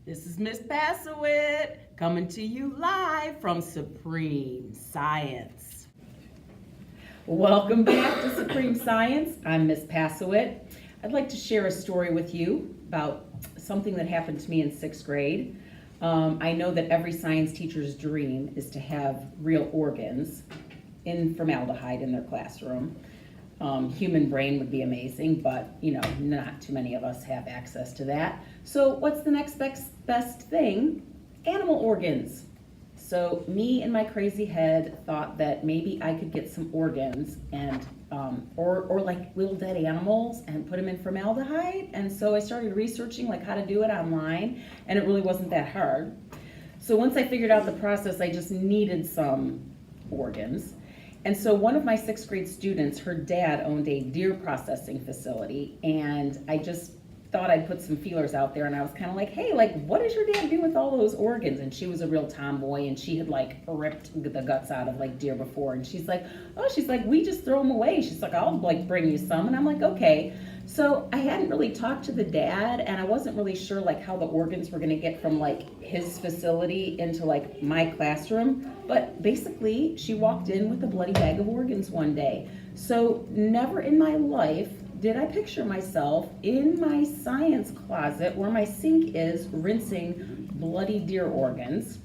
This is Miss Passowit coming to you live from Supreme Science. Welcome back to Supreme Science. I'm Miss Passowit. I'd like to share a story with you about something that happened to me in 6th grade. I know that every science teacher's dream is to have real organs in formaldehyde in their classroom. Human brain would be amazing, but not too many of us have access to that. So what's the next best thing? Animal organs. So me in my crazy head thought that maybe I could get some organs and or like little dead animals and put them in formaldehyde. And so I started researching like how to do it online, and it really wasn't that hard. So once I figured out the process, I just needed some organs. And so one of my 6th grade students, her dad owned a deer processing facility, and I just thought I'd put some feelers out there, and I was kind of like, hey, like, what does your dad do with all those organs? And she was a real tomboy, and she had like ripped the guts out of like deer before, and she's like, we just throw them away. She's like, I'll like bring you some. And I'm like, okay. So I hadn't really talked to the dad, and I wasn't really sure like how the organs were gonna get from like his facility into like my classroom. But basically, she walked in with a bloody bag of organs one day. So never in my life did I picture myself in my science closet where my sink is rinsing bloody deer organs.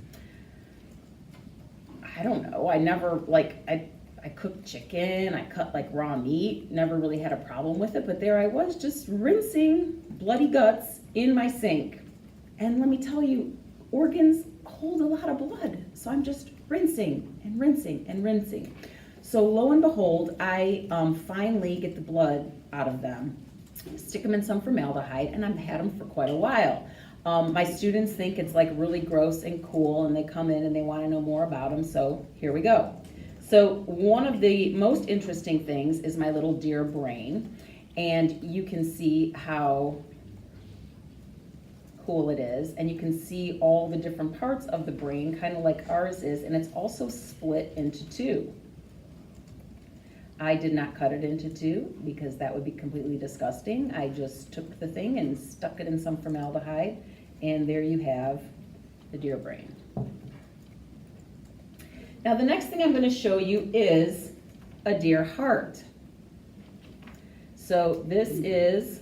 I don't know, I never I cooked chicken, I cut like raw meat, never really had a problem with it, but there I was just rinsing bloody guts in my sink. And let me tell you, organs hold a lot of blood, so I'm just rinsing and rinsing and rinsing. So lo and behold, I finally get the blood out of them, stick them in some formaldehyde, and I've had them for quite a while. My students think it's like really gross and cool, and they come in and they want to know more about them, so here we go. So one of the most interesting things is my little deer brain, and you can see how cool it is, and you can see all the different parts of the brain, kind of like ours is, and it's also split into two. I did not cut it into two because that would be completely disgusting. I just took the thing and stuck it in some formaldehyde, and there you have the deer brain. Now the next thing I'm going to show you is a deer heart. So this is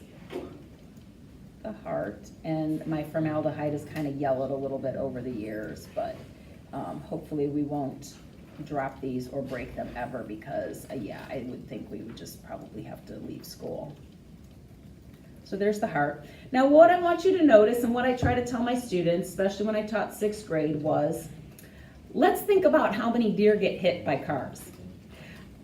the heart, and my formaldehyde has kind of yellowed a little bit over the years, but hopefully we won't drop these or break them ever, because yeah, I would think we would just probably have to leave school. So there's the heart. Now what I want you to notice, and what I try to tell my students, especially when I taught 6th grade, was let's think about how many deer get hit by cars.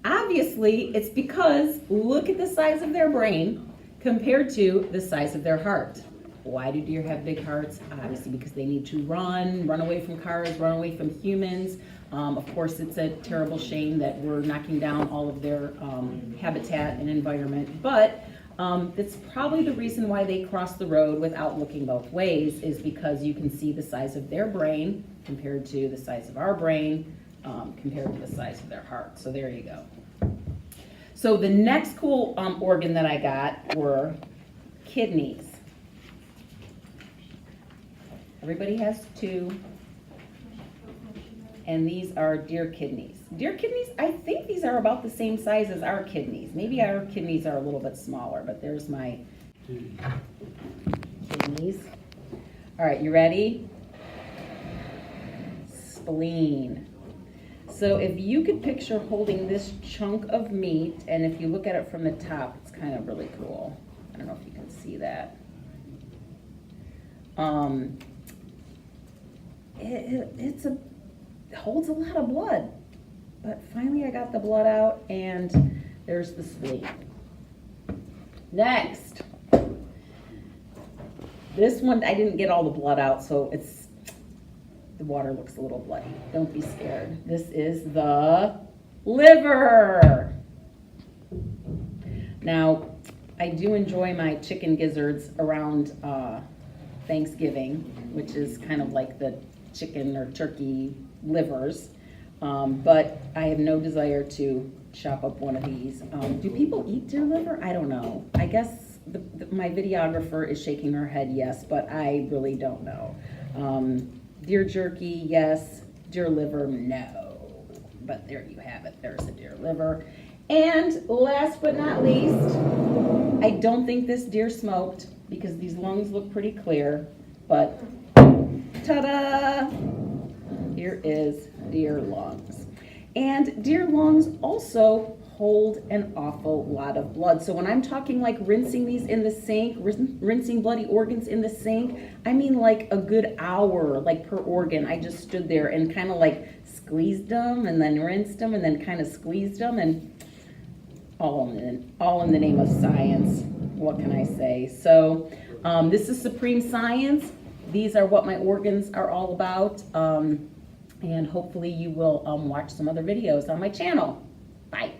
Obviously, it's because look at the size of their brain compared to the size of their heart. Why do deer have big hearts? Obviously because they need to run away from cars, run away from humans. Of course, it's a terrible shame that we're knocking down all of their habitat and environment, but that's probably the reason why they cross the road without looking both ways, is because you can see the size of their brain compared to the size of our brain, compared to the size of their heart. So there you go. So the next cool organ that I got were kidneys. Everybody has two, and these are deer kidneys. Deer kidneys, I think these are about the same size as our kidneys. Maybe our kidneys are a little bit smaller, but there's my kidneys. All right, you ready? Spleen. So if you could picture holding this chunk of meat, and if you look at it from the top, it's kind of really cool. I don't know if you can see that. It holds a lot of blood, but finally I got the blood out, and there's the spleen. Next, this one I didn't get all the blood out, so the water looks a little bloody. Don't be scared. This is the liver. Now, I do enjoy my chicken gizzards around Thanksgiving, which is kind of like the chicken or turkey livers, but I have no desire to chop up one of these. Do people eat deer liver? I don't know. I guess my videographer is shaking her head yes, but I really don't know. Deer jerky, yes. Deer liver, no. But there you have it. There's a deer liver. And last but not least, I don't think this deer smoked because these lungs look pretty clear, but ta-da! Here is deer lungs. And deer lungs also hold an awful lot of blood. So when I'm talking like rinsing these in the sink, rinsing bloody organs in the sink, I mean like a good hour, like per organ. I just stood there and kind of like squeezed them and then rinsed them and then kind of squeezed them, and all in the name of science. What can I say? So this is Supreme Science. These are what my organs are all about. And hopefully you will watch some other videos on my channel. Bye.